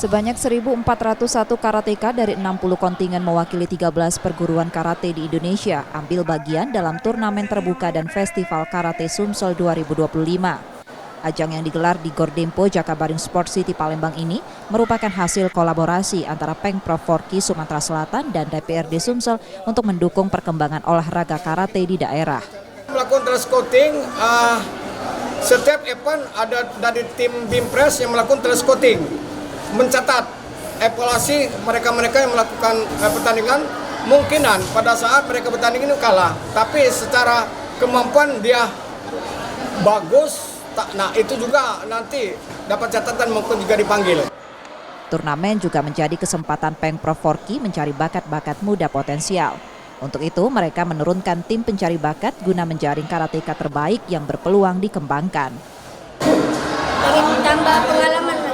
Sebanyak 1.401 karateka dari 60 kontingen mewakili 13 perguruan karate di Indonesia ambil bagian dalam turnamen terbuka dan festival karate Sumsel 2025. Ajang yang digelar di Gor Dempo Jakabaring Sport City Palembang ini merupakan hasil kolaborasi antara Pengprov Forki Sumatera Selatan dan DPRD Sumsel untuk mendukung perkembangan olahraga karate di daerah. Melakukan telescouting, setiap event ada dari tim Bimpres yang melakukan telescouting, mencatat evaluasi mereka-mereka yang melakukan pertandingan. Mungkinan pada saat mereka bertanding ini kalah, tapi secara kemampuan dia bagus. Nah, itu juga nanti dapat catatan maupun juga dipanggil. Turnamen juga menjadi kesempatan Pengprov Forki mencari bakat-bakat muda potensial. Untuk itu, mereka menurunkan tim pencari bakat guna menjaring karateka terbaik yang berpeluang dikembangkan. Ingin tambah pengalaman lagi.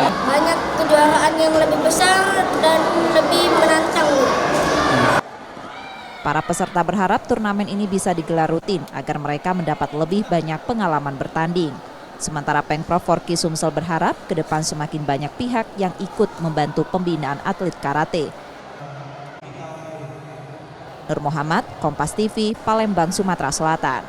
Banyak kejuaraan yang lebih besar dan lebih menantang. Para peserta berharap turnamen ini bisa digelar rutin agar mereka mendapat lebih banyak pengalaman bertanding. Sementara Pengprov Forki Sumsel berharap ke depan semakin banyak pihak yang ikut membantu pembinaan atlet karate. Nur Muhammad, Kompas TV, Palembang, Sumatera Selatan.